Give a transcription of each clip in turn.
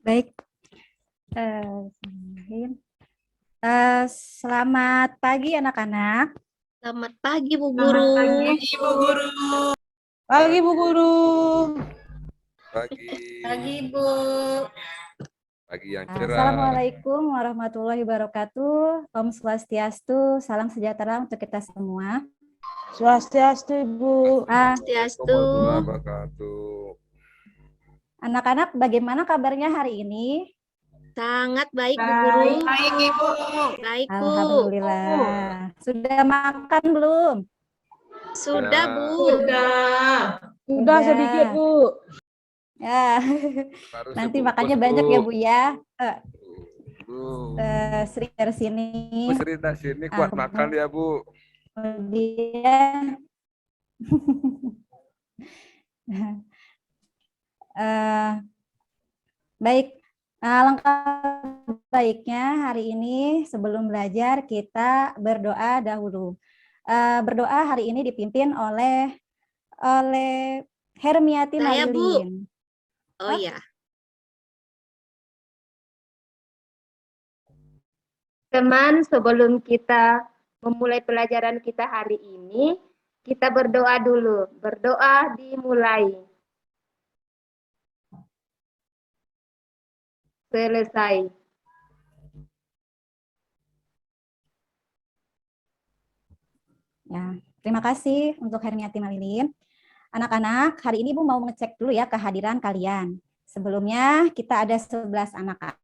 Baik. Selamat pagi anak-anak. Selamat pagi, Bu Guru. Pagi, Bu Guru. Pagi. Pagi, Bu. Pagi yang cerah. Assalamualaikum warahmatullahi wabarakatuh. Om Swastiastu, salam sejahtera untuk kita semua. Swastiastu, Ibu. Swastiastu. Warahmatullahi wabarakatuh. Anak-anak, bagaimana kabarnya hari ini? Sangat baik, Bu Guru. Baik, Ibu. Baik, Bu. Alhamdulillah. Sudah makan belum? Sudah, Bu. Sudah sedikit, Bu. Ya. Baru Nanti sebungkus, makannya banyak ya, Bu ya. Bu. Sri dari sini. Bu Sri dari sini kuat makan ya, Bu. Kemudian baik. Alangkah baiknya hari ini sebelum belajar kita berdoa dahulu. Berdoa hari ini dipimpin oleh Hermiati Saya, Bu. Marilin. Oh ya. Teman, sebelum kita memulai pelajaran kita hari ini, kita berdoa dulu. Berdoa dimulai. Selesai. Ya, terima kasih untuk Hermiati Marilin. Anak-anak, hari ini Ibu mau ngecek dulu ya kehadiran kalian. Sebelumnya kita ada 11 anak-anak,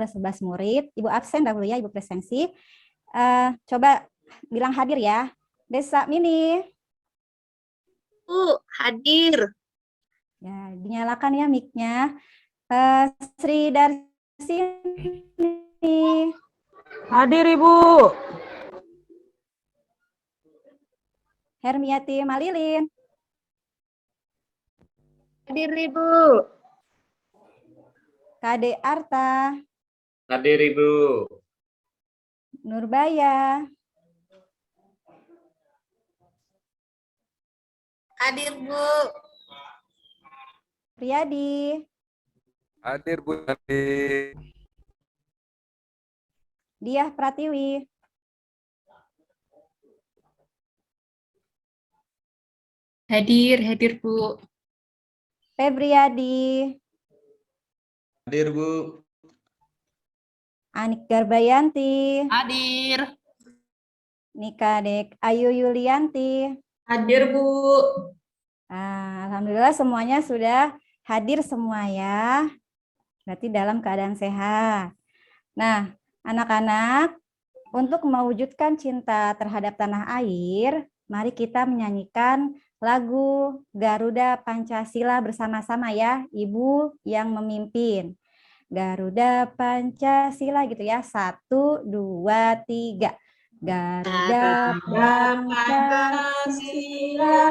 ada 11 murid. Ibu absen dahulu ya, Ibu presensi. Coba bilang hadir ya. Desa Mini. Bu, hadir. Ya, dinyalakan ya mic-nya. Sri Darsini. Hadir, Ibu. Hermiati Malilin. Hadir, Ibu. Kade Arta. Hadir, Ibu. Nurbaya. Hadir, Bu. Priyadi. Hadir, Bu. Hadir. Diah Pratiwi. Hadir, Bu. Febriadi. Hadir, Bu. Anik Garbayanti. Hadir. Nikadek Ayu Yulianti. Hadir, Bu. Alhamdulillah semuanya sudah hadir semua ya. Berarti dalam keadaan sehat. Nah, anak-anak, untuk mewujudkan cinta terhadap tanah air, mari kita menyanyikan lagu Garuda Pancasila bersama-sama ya, Ibu yang memimpin. Garuda Pancasila gitu ya. 1, 2, 3. Garuda Pancasila.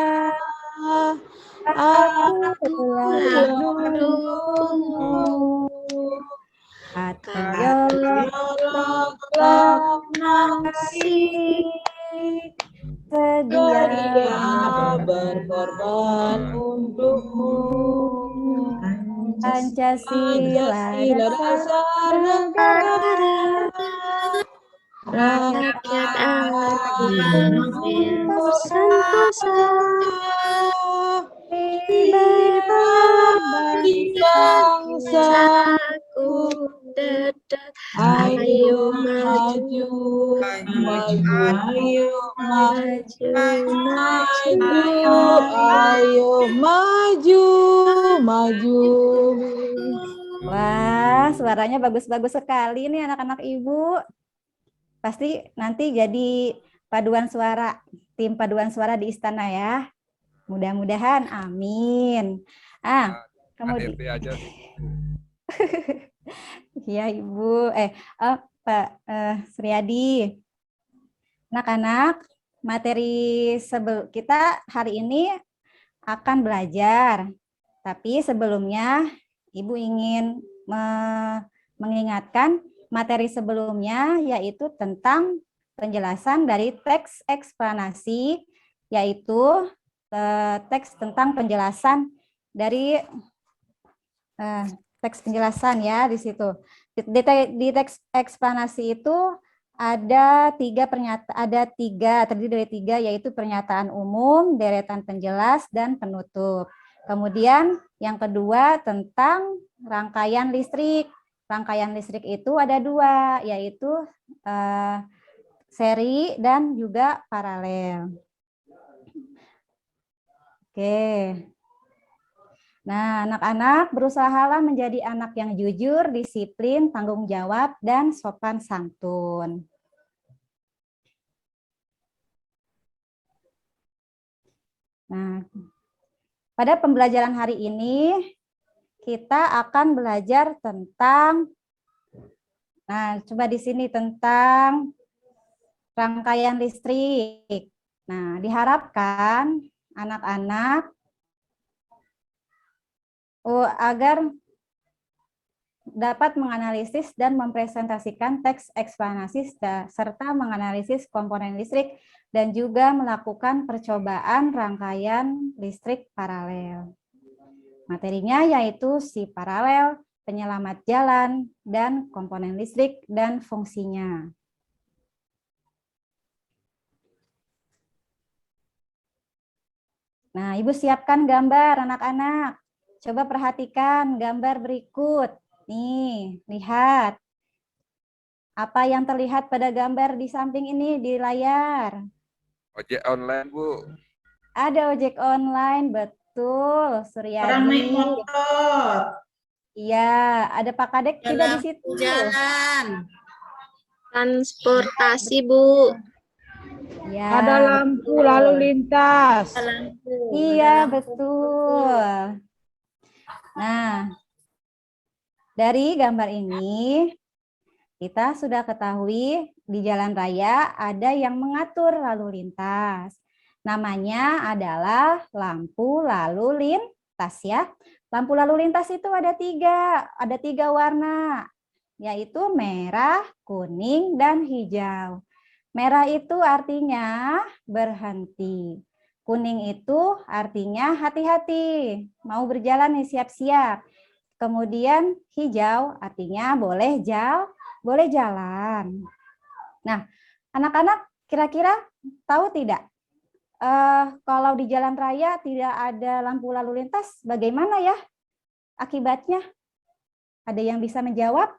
Aku telah menunggu. Ayolah nasib sedia berkorban untukmu. Pancasila dasar negara. Rakyat adil sentosa. Bagi bangsaku, ayo maju, ayo maju, ayo maju. Wah, suaranya bagus-bagus sekali nih anak-anak Ibu. Pasti nanti jadi paduan suara, tim paduan suara di istana ya. Mudah-mudahan, amin. Kemudian aja. ya Ibu, Pak Suryadi. Anak-anak, materi kita hari ini akan belajar. Tapi sebelumnya Ibu ingin mengingatkan materi sebelumnya, yaitu tentang penjelasan dari teks eksplanasi, yaitu teks tentang penjelasan dari teks penjelasan ya di situ. Di teks eksplanasi itu ada terdiri dari tiga, yaitu pernyataan umum, deretan penjelas, dan penutup. Kemudian yang kedua tentang rangkaian listrik. Rangkaian listrik itu ada dua, yaitu seri dan juga paralel. Oke. Nah, anak-anak berusahalah menjadi anak yang jujur, disiplin, tanggung jawab, dan sopan santun. Nah, pada pembelajaran hari ini kita akan belajar tentang, nah, coba di sini tentang rangkaian listrik. Nah, diharapkan anak-anak agar dapat menganalisis dan mempresentasikan teks eksplanasi serta menganalisis komponen listrik dan juga melakukan percobaan rangkaian listrik paralel. Materinya yaitu si paralel, penyelamat jalan, dan komponen listrik dan fungsinya. Nah, Ibu siapkan gambar anak-anak. Coba perhatikan gambar berikut. Nih, lihat. Apa yang terlihat pada gambar di samping ini di layar? Ojek online, Bu. Ada ojek online, betul, Suryadi. Orang naik motor. Iya, ada Pak Kadek tidak di situ? Jalan. Transportasi, Bu. Ya, Ada lampu lalu lintas. iya, betul. Nah, dari gambar ini kita sudah ketahui di jalan raya ada yang mengatur lalu lintas. Namanya adalah lampu lalu lintas ya. Lampu lalu lintas itu ada tiga warna, yaitu merah, kuning, dan hijau. Merah itu artinya berhenti. Kuning itu artinya hati-hati, mau berjalan nih siap-siap. Kemudian hijau artinya boleh jalan. Nah, anak-anak kira-kira tahu tidak? Kalau di jalan raya tidak ada lampu lalu lintas, bagaimana ya akibatnya? Ada yang bisa menjawab?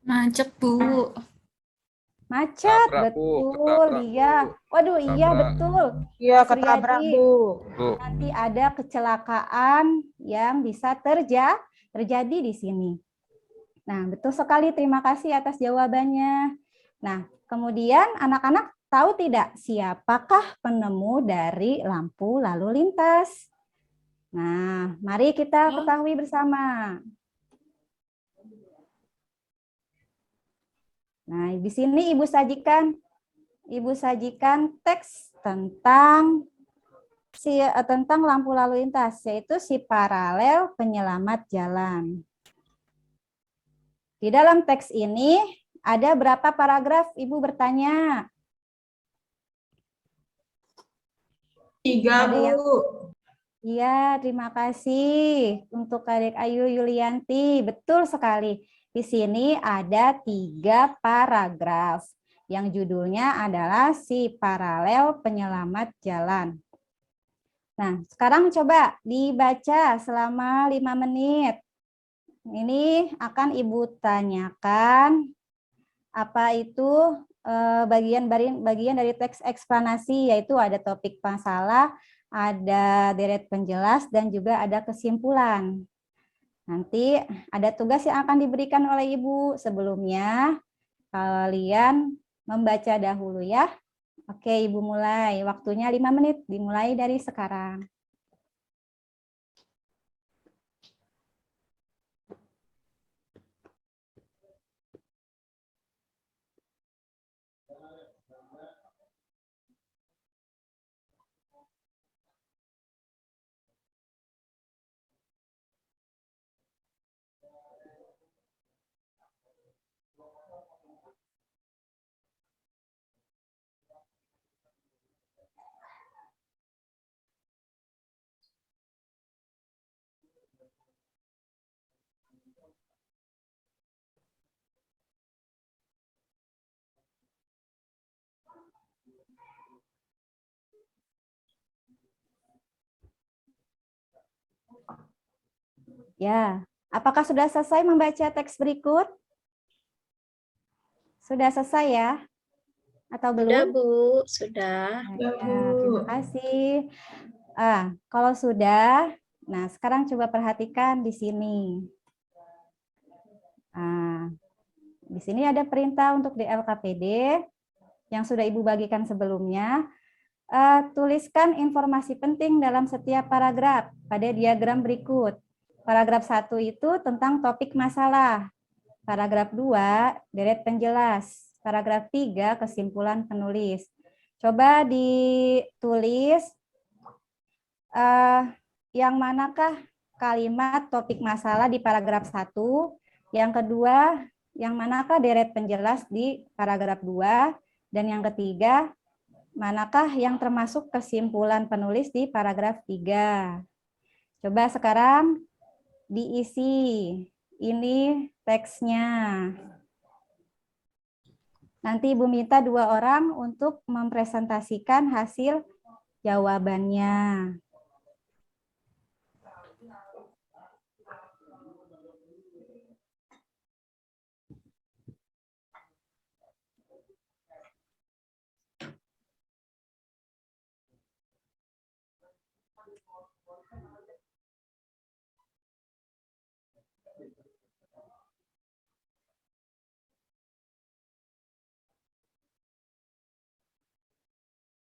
Macet, Bu. Macet, Tabrak, Bu. betul, Ketabrak, iya. Bu. Waduh, iya Ketabrak. betul. Iya, Mas ketabrak, Riyadi. Bu. Bu. Nanti ada kecelakaan yang bisa terjadi di sini. Nah, betul sekali. Terima kasih atas jawabannya. Nah, kemudian anak-anak tahu tidak siapakah penemu dari lampu lalu lintas? Nah, mari kita ketahui bersama. Nah, di sini Ibu sajikan teks tentang lampu lalu lintas, yaitu si paralel penyelamat jalan. Di dalam teks ini ada berapa paragraf? Ibu bertanya. 3, Bu. Iya, terima kasih untuk Adik Ayu Yulianti. Betul sekali. Di sini ada 3 paragraf yang judulnya adalah si paralel penyelamat jalan. Nah, sekarang coba dibaca selama 5 menit. Ini akan Ibu tanyakan apa itu bagian dari teks eksplanasi, yaitu ada topik masalah, ada deret penjelas, dan juga ada kesimpulan. Nanti ada tugas yang akan diberikan oleh Ibu. Sebelumnya kalian membaca dahulu ya. Oke, Ibu mulai. Waktunya 5 menit, dimulai dari sekarang. Ya, apakah sudah selesai membaca teks berikut? Sudah selesai ya? Atau Sudah, belum? Bu. Sudah. Ya, terima kasih. Kalau sudah, nah sekarang coba perhatikan di sini. Di sini ada perintah untuk DLKPD yang sudah Ibu bagikan sebelumnya. Tuliskan informasi penting dalam setiap paragraf pada diagram berikut. Paragraf 1 itu tentang topik masalah. Paragraf 2, deret penjelas. Paragraf 3, kesimpulan penulis. Coba ditulis yang manakah kalimat topik masalah di paragraf 1. Yang kedua, yang manakah deret penjelas di paragraf 2. Dan yang ketiga, manakah yang termasuk kesimpulan penulis di paragraf 3. Coba sekarang diisi. Ini teksnya. Nanti Ibu minta 2 orang untuk mempresentasikan hasil jawabannya.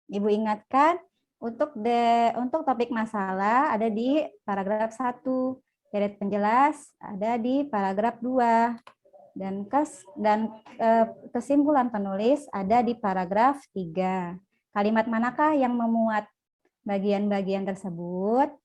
Ibu ingatkan untuk topik masalah ada di paragraf 1, deret penjelas ada di paragraf 2, dan kesimpulan penulis ada di paragraf 3. Kalimat manakah yang memuat bagian-bagian tersebut?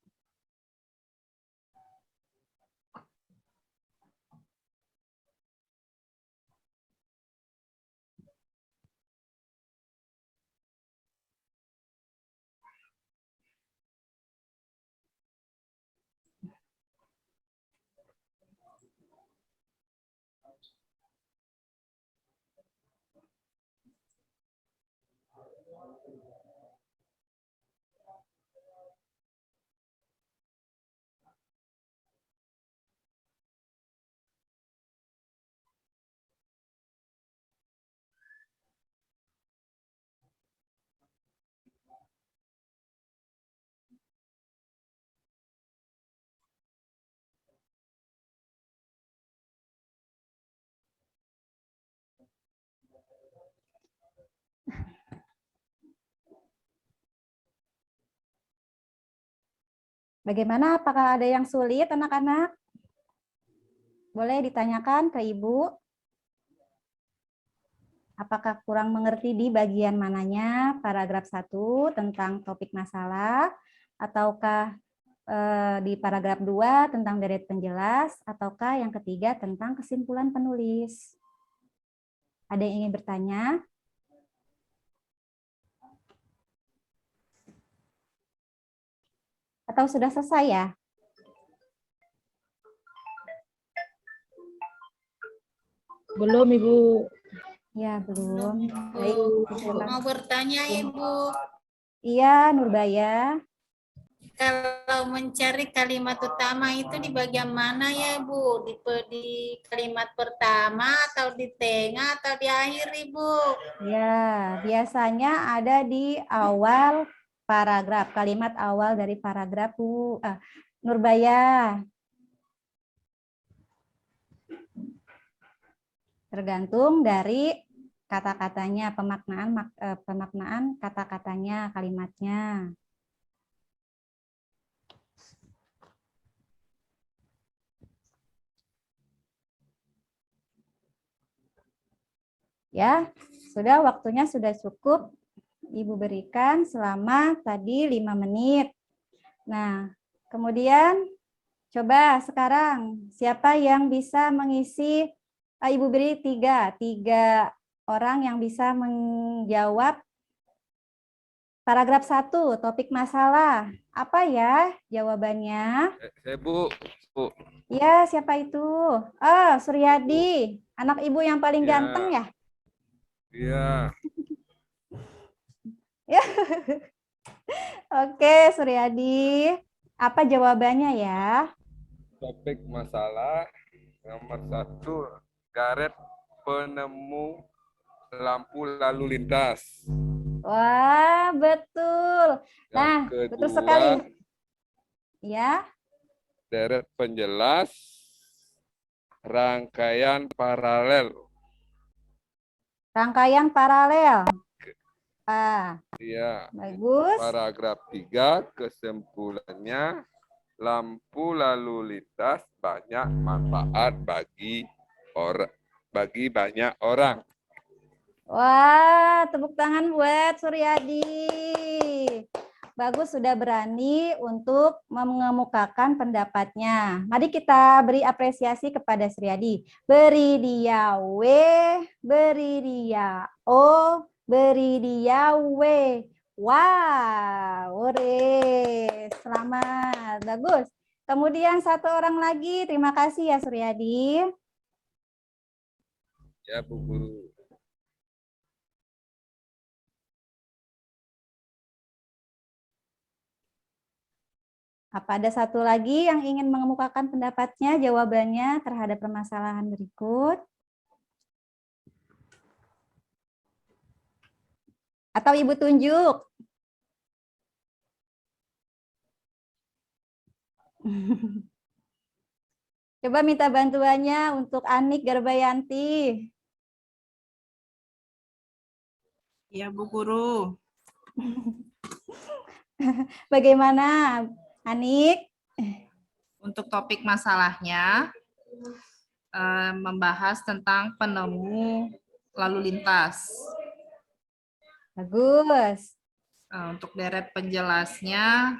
Bagaimana? Apakah ada yang sulit, anak-anak? Boleh ditanyakan ke Ibu. Apakah kurang mengerti di bagian mananya? Paragraf 1 tentang topik masalah, ataukah di paragraf 2 tentang deret penjelas, ataukah yang ketiga tentang kesimpulan penulis? Ada yang ingin bertanya? Atau sudah selesai ya? Belum, Ibu. Ya, belum. Baik. Mau bertanya, Ibu. Iya, Nurbaya. Kalau mencari kalimat utama itu di bagian mana ya, Bu? Di kalimat pertama atau di tengah atau di akhir, Ibu? Ya, biasanya ada di awal paragraf, kalimat awal dari paragraf, Bu. Nurbaya. Tergantung dari kata-katanya, pemaknaan kata-katanya, kalimatnya. Ya, waktunya sudah cukup Ibu berikan selama tadi 5 menit. Nah, kemudian coba sekarang siapa yang bisa mengisi, Ibu beri tiga orang yang bisa menjawab paragraf 1, topik masalah. Apa ya jawabannya? Saya Bu. Ya, siapa itu? Suryadi, anak Ibu yang paling Ya. ganteng ya? Iya. Ya. Oke, Suryadi. Apa jawabannya ya? topik masalah nomor 1, Gareth penemu lampu lalu lintas. Wah, betul. Yang Nah, kedua, betul sekali. Ya, deret penjelas rangkaian paralel. rangkaian paralel. Ah, Ya, bagus. paragraf 3 kesimpulannya lampu lalu lintas banyak manfaat bagi banyak orang. Wah, tepuk tangan buat Suryadi. Bagus, sudah berani untuk mengemukakan pendapatnya. Mari kita beri apresiasi kepada Suryadi. Beri dia W, beri dia O, beri dia W. Wah, ore. Selamat, bagus. Kemudian satu orang lagi, terima kasih ya Suryadi. Ya, Bu Guru. Apa ada satu lagi yang ingin mengemukakan pendapatnya, jawabannya terhadap permasalahan berikut? Atau Ibu tunjuk? Coba minta bantuannya untuk Anik Garbayanti. Ya, Bu Guru. Bagaimana, Anik? Untuk topik masalahnya, membahas tentang penemu lalu lintas. Bagus. Untuk deret penjelasnya,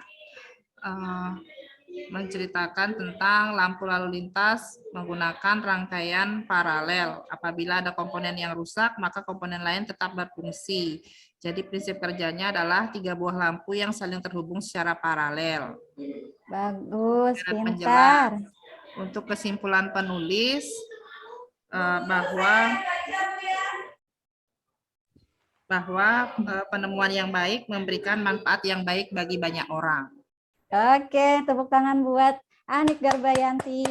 menceritakan tentang lampu lalu lintas menggunakan rangkaian paralel. Apabila ada komponen yang rusak, maka komponen lain tetap berfungsi. Jadi prinsip kerjanya adalah 3 buah lampu yang saling terhubung secara paralel. Bagus, Deret pintar. penjelas. Untuk kesimpulan penulis, bahwa penemuan yang baik memberikan manfaat yang baik bagi banyak orang. Oke, tepuk tangan buat Anik Garbayanti.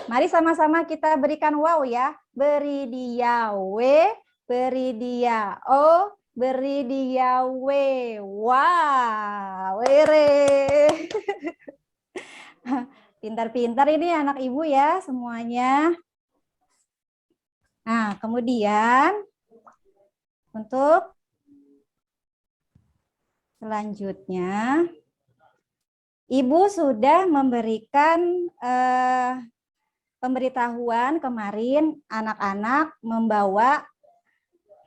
Mari sama-sama kita berikan wow ya. Beri dia W, beri dia O, beri dia W. Wow, were. Pintar-pintar ini anak ibu ya semuanya. Nah, kemudian untuk selanjutnya, Ibu sudah memberikan pemberitahuan kemarin anak-anak membawa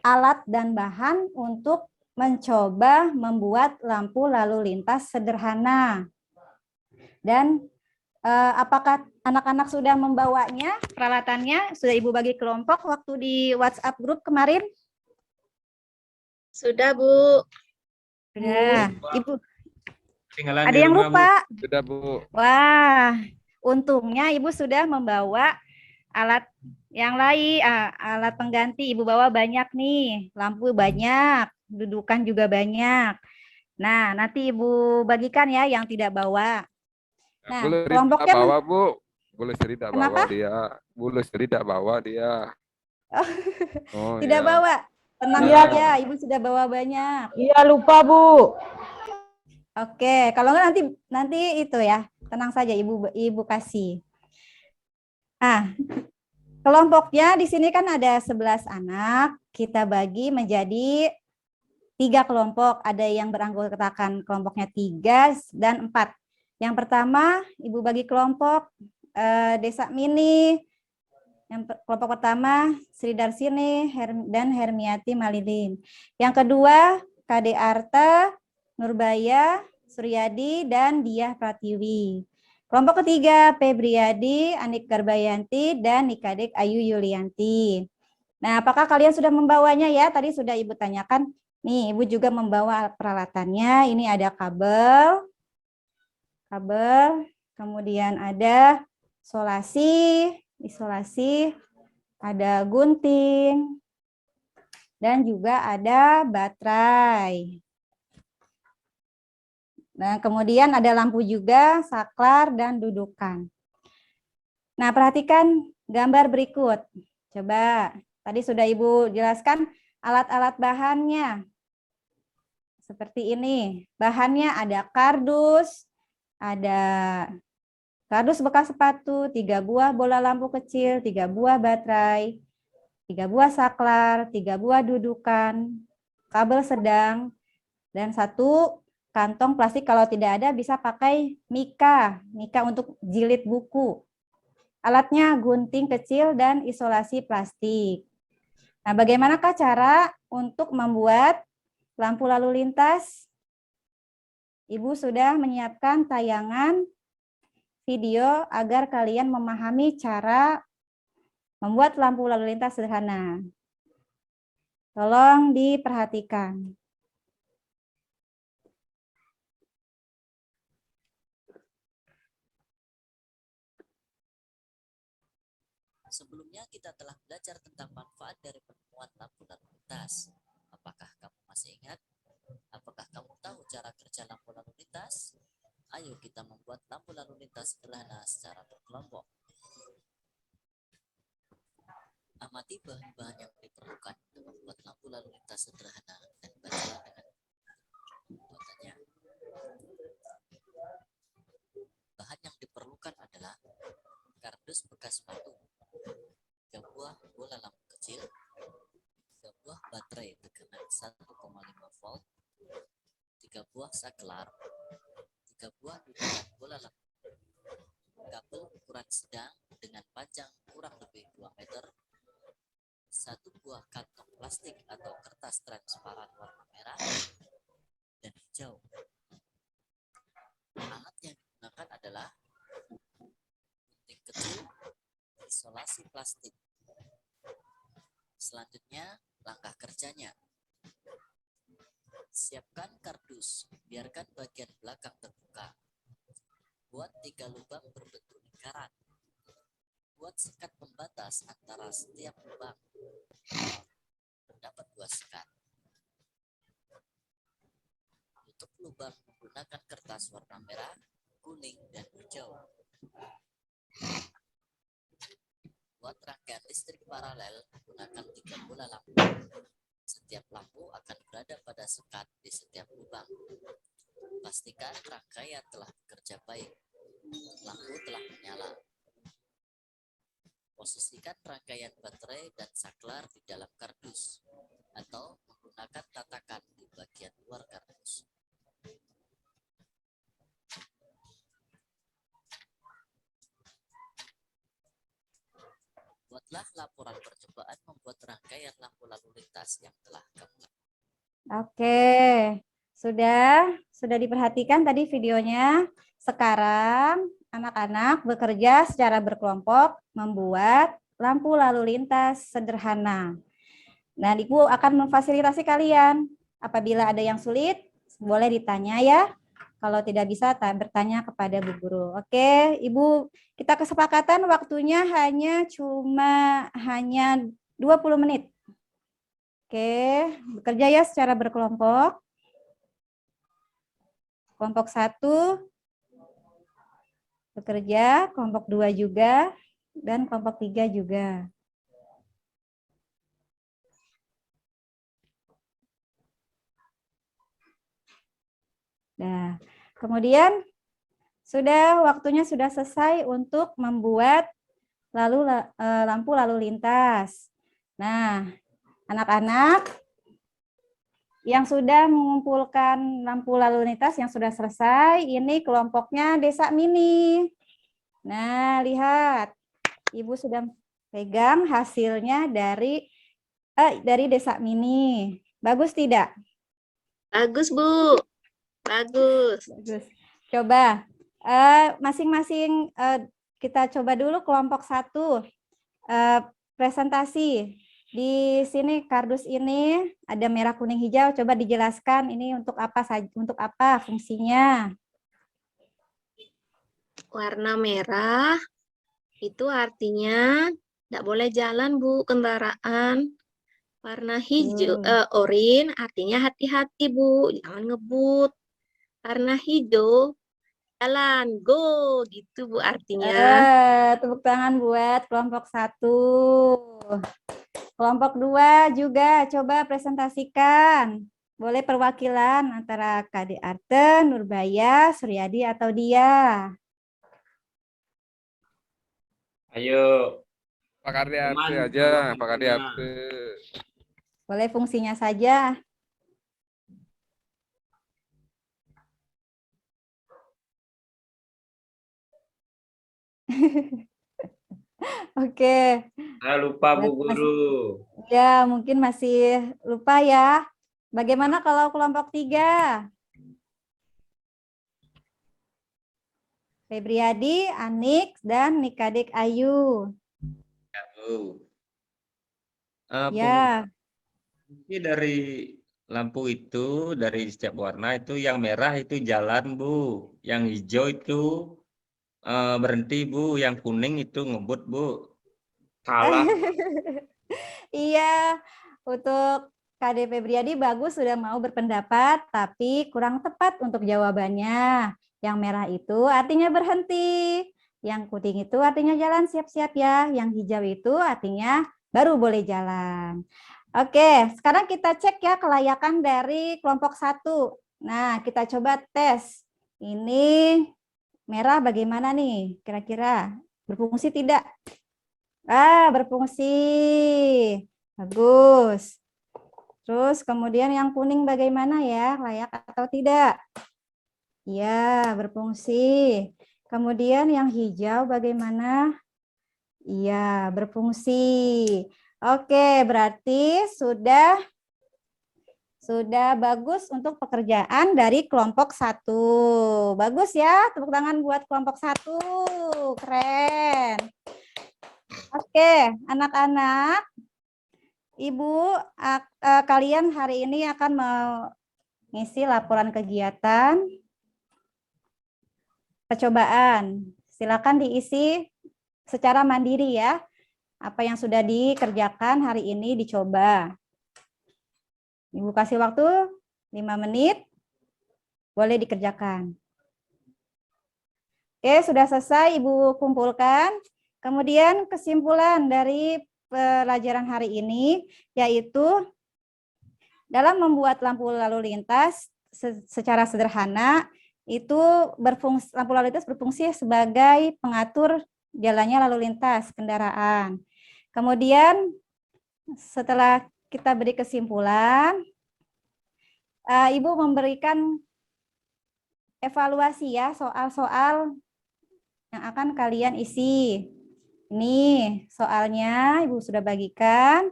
alat dan bahan untuk mencoba membuat lampu lalu lintas sederhana. Dan apakah anak-anak sudah membawanya, peralatannya? Sudah Ibu bagi kelompok waktu di WhatsApp grup kemarin? Sudah, Bu. Sudah. Ibu, Ketinggalan ada di yang rumah, Bu. lupa? Sudah, Bu. Wah, untungnya Ibu sudah membawa alat yang lain, alat pengganti. Ibu bawa banyak nih, lampu banyak, dudukan juga banyak. Nah, nanti Ibu bagikan ya yang tidak bawa. Nah, Boleh kelompoknya tidak bawa, Bu. Boleh tidak Kenapa? bawa dia. Boleh tidak bawa dia. Oh, tidak iya. bawa. Tenang Iya. saja, Ibu sudah bawa banyak. Iya, lupa, Bu. Oke, kalau enggak nanti itu ya. Tenang saja Ibu kasih. Nah, kelompoknya di sini kan ada 11 anak. Kita bagi menjadi 3 kelompok. Ada yang beranggotakan kelompoknya 3 dan 4. Yang pertama, Ibu bagi kelompok Desa Mini. Yang kelompok pertama Sri Darsini dan Hermiati Malilin. Yang kedua Kade Arta, Nurbaya, Suryadi, dan Diah Pratiwi. Kelompok ketiga Febriadi, Anik Garbayanti, dan Nikadek Ayu Yulianti. Nah, apakah kalian sudah membawanya ya? Tadi sudah Ibu tanyakan. Nih, Ibu juga membawa peralatannya. Ini ada kabel, kemudian ada isolasi, ada gunting, dan juga ada baterai. Nah, kemudian ada lampu juga, saklar, dan dudukan. Nah, perhatikan gambar berikut. Coba, tadi sudah Ibu jelaskan alat-alat bahannya. Seperti ini. Bahannya ada kardus, ada kardus bekas sepatu, 3 buah bola lampu kecil, 3 buah baterai, 3 buah saklar, 3 buah dudukan, kabel sedang, dan 1 kantong plastik. Kalau tidak ada bisa pakai mika untuk jilid buku. Alatnya gunting kecil dan isolasi plastik. Nah, bagaimanakah cara untuk membuat lampu lalu lintas? Ibu sudah menyiapkan tayangan video agar kalian memahami cara membuat lampu lalu lintas sederhana. Tolong diperhatikan. Sebelumnya kita telah belajar tentang manfaat dari penemuan lampu lalu lintas. Apakah kamu masih ingat? Apakah kamu tahu cara kerja lampu lalu lintas? Ayo kita membuat lampu lalu lintas sederhana secara berkelompok. Amati bahan-bahan yang diperlukan untuk membuat lampu lalu lintas sederhana dan baca dengan pembuatannya. Bahan yang diperlukan adalah kardus bekas sepatu, 3 buah bola lampu kecil, 3 buah baterai tekanan 1,5 volt, 3 buah saklar, 3 buah dudukan bola lampu, kabel ukuran sedang dengan panjang kurang lebih 2 meter, 1 buah kantong plastik atau kertas transparan warna merah dan hijau. Alat yang digunakan adalah gunting kecil, isolasi plastik. Selanjutnya, langkah kerjanya. Siapkan kardus, biarkan bagian belakang terbuka. Buat 3 lubang berbentuk lingkaran. Buat sekat pembatas antara setiap lubang. Terdapat 2 sekat. Tutup lubang menggunakan kertas warna merah, kuning, dan hijau. Buat rangkaian listrik paralel menggunakan 3 bola lampu. Setiap lampu akan berada pada sekat di setiap lubang. Pastikan rangkaian telah bekerja baik. Lampu telah menyala. Posisikan rangkaian baterai dan saklar di dalam kardus atau menggunakan tatakan di bagian luar kardus. Buatlah laporan percobaan membuat rangkaian lampu lalu lintas yang telah kamu lakukan. Oke, sudah diperhatikan tadi videonya. Sekarang anak-anak bekerja secara berkelompok membuat lampu lalu lintas sederhana. Nah, Ibu akan memfasilitasi kalian. Apabila ada yang sulit, boleh ditanya ya. Kalau tidak bisa, bertanya kepada Bu Guru. Oke, Ibu, kita kesepakatan waktunya hanya 20 menit. Oke, bekerja ya secara berkelompok. Kelompok 1 bekerja, kelompok 2 juga, dan kelompok 3 juga. Nah, kemudian waktunya sudah selesai untuk membuat lampu lalu lintas. Nah, anak-anak yang sudah mengumpulkan lampu lalu lintas yang sudah selesai, ini kelompoknya Desa Mini. Nah, lihat. Ibu sudah pegang hasilnya dari Desa Mini. Bagus tidak? Bagus, Bu. Bagus. Bagus. Coba masing-masing kita coba dulu kelompok 1 presentasi. Di sini kardus ini ada merah, kuning, hijau. Coba dijelaskan ini untuk apa fungsinya. Warna merah itu artinya tidak boleh jalan, Bu, kendaraan. Warna hijau, oranye artinya hati-hati, Bu, jangan ngebut. Warna hijau, jalan, go, gitu Bu artinya. Tepuk tangan buat kelompok 1. Kelompok 2 juga coba presentasikan. Boleh perwakilan antara Kade Arten, Nurbaya, Suryadi, atau Dia. Ayo, Pak Kardiarte teman, aja, tolong Pak punya. Kardiarte. Boleh fungsinya saja. Oke. Saya lupa Bu Guru. Ya, mungkin masih lupa ya. Bagaimana kalau kelompok 3? Febriadi, Anik, dan Nikadik Ayu. Bu. Ya, Fungsi dari lampu itu, dari setiap warna itu, yang merah itu jalan Bu. Yang hijau itu berhenti Bu. Yang kuning itu ngebut Bu. Salah. iya. Untuk KD Febriadi bagus sudah mau berpendapat, tapi kurang tepat untuk jawabannya. Yang merah itu artinya berhenti. Yang kuning itu artinya jalan siap-siap ya. Yang hijau itu artinya baru boleh jalan. Oke, sekarang kita cek ya kelayakan dari kelompok 1. Nah, kita coba tes. Ini merah bagaimana nih? Kira-kira berfungsi tidak? Berfungsi. Bagus. Terus kemudian yang kuning bagaimana ya? Layak atau tidak? Ya, berfungsi. Kemudian yang hijau bagaimana? Iya, berfungsi. Oke, berarti sudah bagus untuk pekerjaan dari kelompok 1. Bagus ya, tepuk tangan buat kelompok 1. Keren. Oke, anak-anak, Ibu, kalian hari ini akan mengisi laporan kegiatan percobaan. Silakan diisi secara mandiri ya. Apa yang sudah dikerjakan hari ini dicoba. Ibu kasih waktu 5 menit, boleh dikerjakan. Oke, sudah selesai Ibu kumpulkan. Kemudian kesimpulan dari pelajaran hari ini, yaitu dalam membuat lampu lalu lintas secara sederhana, itu lampu lalu lintas berfungsi sebagai pengatur jalannya lalu lintas kendaraan. Kemudian setelah kita beri kesimpulan, Ibu memberikan evaluasi ya soal-soal yang akan kalian isi. Ini soalnya Ibu sudah bagikan.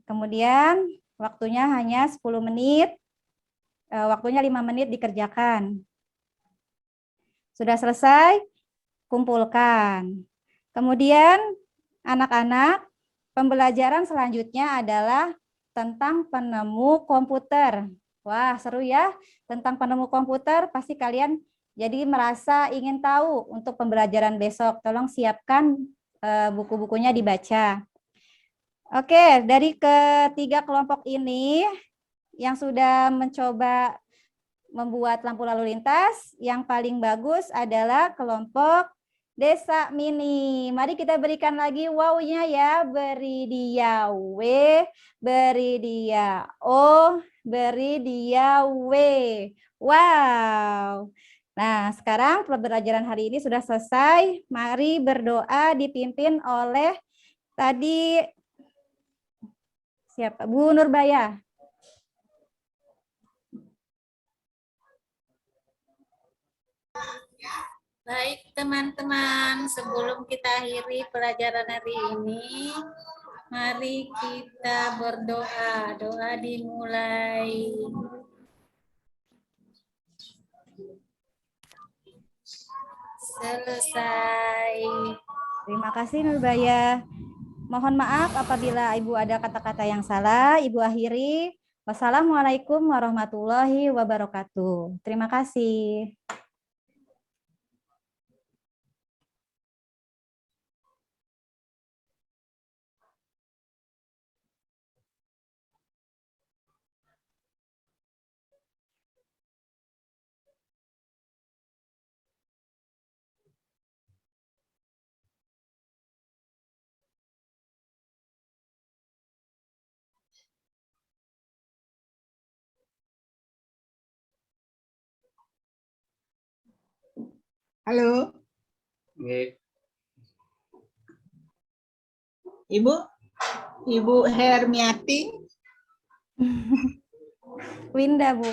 Kemudian waktunya hanya 10 menit. Waktunya 5 menit dikerjakan. Sudah selesai? Kumpulkan. Kemudian anak-anak, pembelajaran selanjutnya adalah tentang penemu komputer. Wah, seru ya. Tentang penemu komputer, pasti kalian jadi merasa ingin tahu untuk pembelajaran besok. Tolong siapkan buku-bukunya dibaca. Oke, dari ketiga kelompok ini yang sudah mencoba membuat lampu lalu lintas, yang paling bagus adalah kelompok Desa Mini. Mari kita berikan lagi wow-nya ya. Beri dia W, beri dia O, beri dia W. Wow. Nah, sekarang pembelajaran hari ini sudah selesai. Mari berdoa dipimpin oleh tadi siapa? Bu Nurbaya. Baik teman-teman, sebelum kita akhiri pelajaran hari ini, mari kita berdoa. Doa dimulai. Selesai. Terima kasih Nurbaya. Mohon maaf apabila Ibu ada kata-kata yang salah. Ibu akhiri. Wassalamualaikum warahmatullahi wabarakatuh. Terima kasih. Halo, Nggih. Ibu, Ibu Hermiati. Winda, Bu.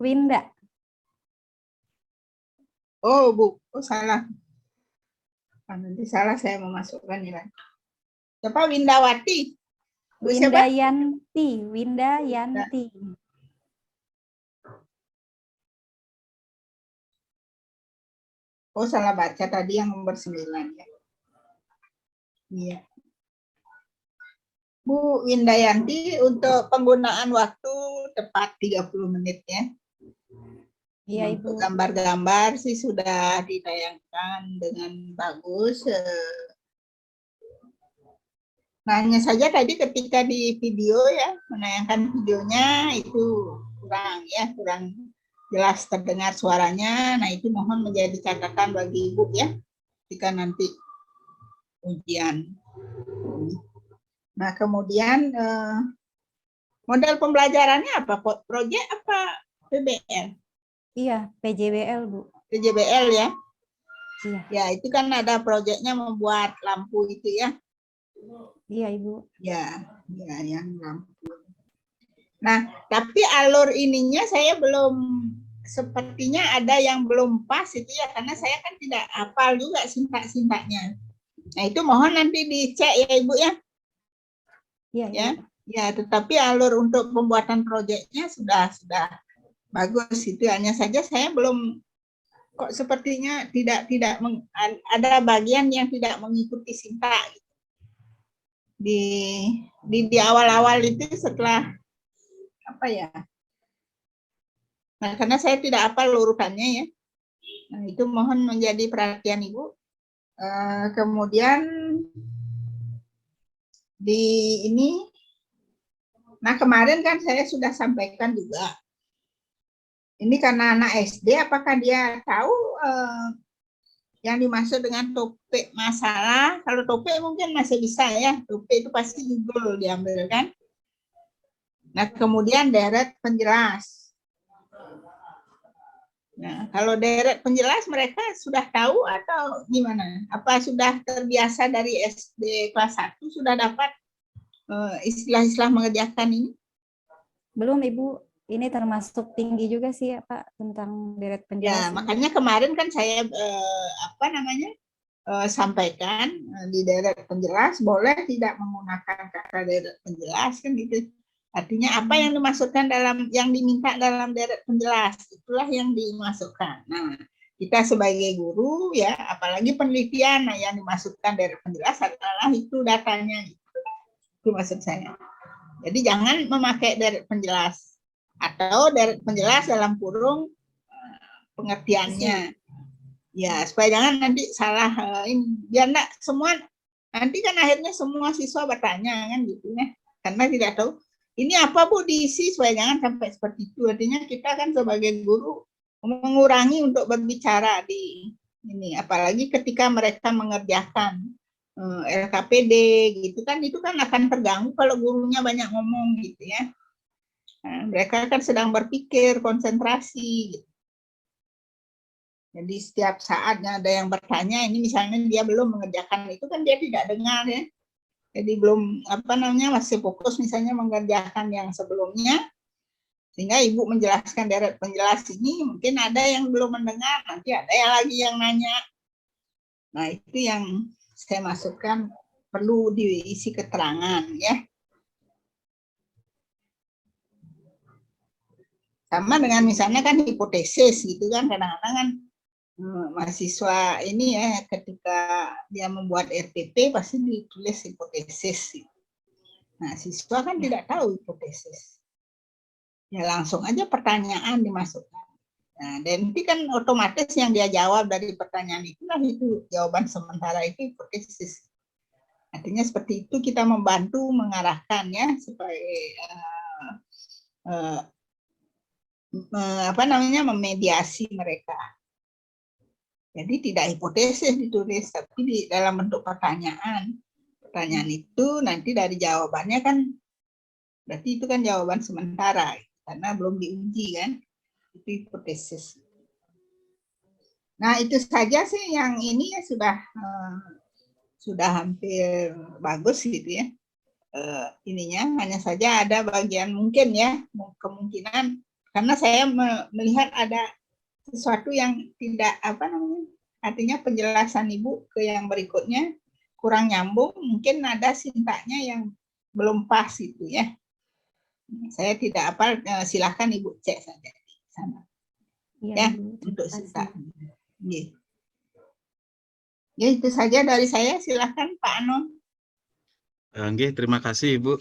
Winda. Oh, Bu. Oh, salah. Nanti salah saya memasukkan nilai. Siapa? Windawati. Bu siapa? Windayanti, Windayanti. Oh, salah baca tadi yang nomor 9 ya. Iya. Bu Windayanti, untuk penggunaan waktu tepat 30 menit ya. Iya, Ibu. Untuk gambar-gambar sih sudah ditayangkan dengan bagus. Nah, hanya saja tadi ketika di video ya, menayangkan videonya itu kurang jelas terdengar suaranya. Nah, itu mohon menjadi catatan bagi Ibu ya, jika nanti ujian. Nah, kemudian model pembelajarannya apa? Proyek apa PBL? Iya, PJBL, Bu. PJBL ya? Iya. Ya, itu kan ada proyeknya membuat lampu itu ya. Iya, Ibu. Ya, yang lampu. Nah, tapi alur ininya saya belum, sepertinya ada yang belum pas itu ya, karena saya kan tidak hafal juga sintak-sintaknya. Nah, itu mohon nanti dicek ya Ibu ya. Iya, Ya, Ibu. ya, tetapi alur untuk pembuatan proyeknya sudah bagus. Itu hanya saja saya belum, kok sepertinya tidak ada bagian yang tidak mengikuti sintak. Di awal-awal itu setelah apa ya? Nah, karena saya tidak hafal urutannya ya. Nah, itu mohon menjadi perhatian Ibu. Kemudian di ini, nah kemarin kan saya sudah sampaikan juga. Ini karena anak SD, apakah dia tahu yang dimaksud dengan topik masalah? Kalau topik mungkin masih bisa ya. Topik itu pasti judul diambil kan. Nah, kemudian deret penjelas. Nah, kalau deret penjelas mereka sudah tahu atau gimana? Apa sudah terbiasa dari SD kelas 1 sudah dapat istilah-istilah mengerjakan ini? Belum, Ibu. Ini termasuk tinggi juga sih ya, Pak, tentang deret penjelas. Ya, makanya kemarin kan saya sampaikan di deret penjelas boleh tidak menggunakan kata deret penjelas kan gitu. Artinya apa yang dimasukkan yang diminta dalam deret penjelas, itulah yang dimasukkan. Nah, kita sebagai guru ya, apalagi penelitian, nah yang dimasukkan deret penjelas adalah itu datanya. Itu maksud saya. Jadi jangan memakai deret penjelas atau deret penjelas dalam kurung pengertiannya. Ya, supaya jangan nanti salah, biar enggak semua, nanti kan akhirnya semua siswa bertanya kan gitu ya, karena tidak tahu ini apa Bu diisi, supaya jangan sampai seperti itu. Artinya kita kan sebagai guru mengurangi untuk berbicara di ini, apalagi ketika mereka mengerjakan LKPD gitu kan, itu kan akan terganggu kalau gurunya banyak ngomong gitu ya. Nah, mereka kan sedang berpikir, konsentrasi gitu. Jadi setiap saatnya ada yang bertanya, ini misalnya dia belum mengerjakan itu kan dia tidak dengar ya. Jadi belum masih fokus misalnya mengerjakan yang sebelumnya, sehingga Ibu menjelaskan deret penjelas ini, mungkin ada yang belum mendengar, nanti ada yang lagi yang nanya. Nah, itu yang saya masukkan perlu diisi keterangan ya. Sama dengan misalnya kan hipotesis gitu kan, kadang-kadang kan mahasiswa ini ya ketika dia membuat RPP pasti ditulis hipotesis. Nah, siswa kan tidak tahu hipotesis. Ya langsung aja pertanyaan dimasukkan. Nah, dan itu kan otomatis yang dia jawab dari pertanyaan itulah itu jawaban sementara itu hipotesis. Artinya seperti itu kita membantu mengarahkan ya supaya memediasi mereka. Jadi tidak hipotesis ditulis, tapi di dalam bentuk pertanyaan. Pertanyaan itu nanti dari jawabannya kan, berarti itu kan jawaban sementara, karena belum diuji kan, itu hipotesis. Nah, itu saja sih yang ini ya sudah hampir bagus gitu ya. Ininya hanya saja ada bagian mungkin ya kemungkinan karena saya melihat ada sesuatu yang tidak apa namanya, artinya penjelasan Ibu ke yang berikutnya kurang nyambung, mungkin ada sintaknya yang belum pas itu ya. Saya tidak hafal, silahkan Ibu cek saja di sana. Iya, Ya, Bu. Terima untuk kasih. sintak. Ya, itu saja dari saya. Silahkan Pak Anom. Nggih, terima kasih Ibu.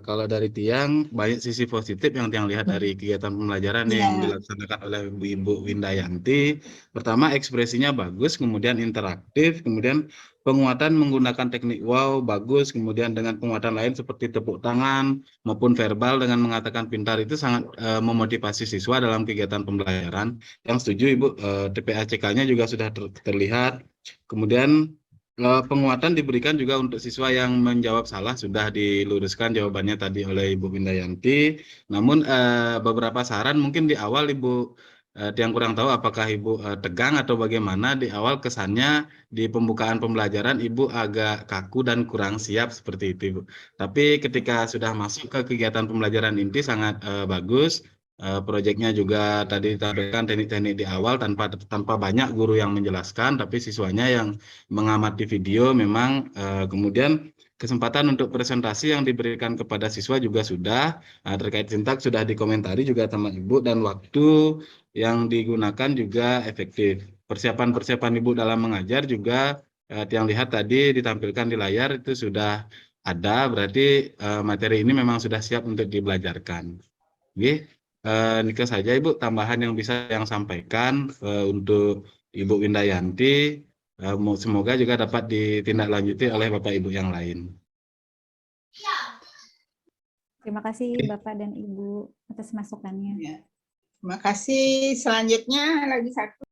Kalau dari Tiang, banyak sisi positif yang Tiang lihat dari kegiatan pembelajaran yang Iya. dilaksanakan oleh Ibu Windayanti. Pertama, ekspresinya bagus, kemudian interaktif, kemudian penguatan menggunakan teknik wow, bagus, kemudian dengan penguatan lain seperti tepuk tangan maupun verbal dengan mengatakan pintar itu sangat memotivasi siswa dalam kegiatan pembelajaran. Yang setuju Ibu, TPACK-nya juga sudah terlihat. Kemudian penguatan diberikan juga untuk siswa yang menjawab salah, sudah diluruskan jawabannya tadi oleh Ibu Windayanti. Namun beberapa saran mungkin di awal Ibu yang kurang tahu apakah Ibu tegang atau bagaimana, di awal kesannya di pembukaan pembelajaran Ibu agak kaku dan kurang siap seperti itu Ibu. Tapi ketika sudah masuk ke kegiatan pembelajaran inti sangat bagus. Proyeknya juga tadi ditampilkan teknik-teknik di awal tanpa banyak guru yang menjelaskan, tapi siswanya yang mengamati video memang kemudian kesempatan untuk presentasi yang diberikan kepada siswa juga sudah terkait sintaks sudah dikomentari juga sama Ibu dan waktu yang digunakan juga efektif. Persiapan-persiapan Ibu dalam mengajar juga yang lihat tadi ditampilkan di layar itu sudah ada, berarti materi ini memang sudah siap untuk dibelajarkan. Oke. Nikah saja Ibu tambahan yang bisa yang sampaikan untuk Ibu Windayanti. Semoga juga dapat ditindaklanjuti oleh Bapak Ibu yang lain. Terima kasih Bapak dan Ibu atas masukannya. Ya. Terima kasih. Selanjutnya lagi satu.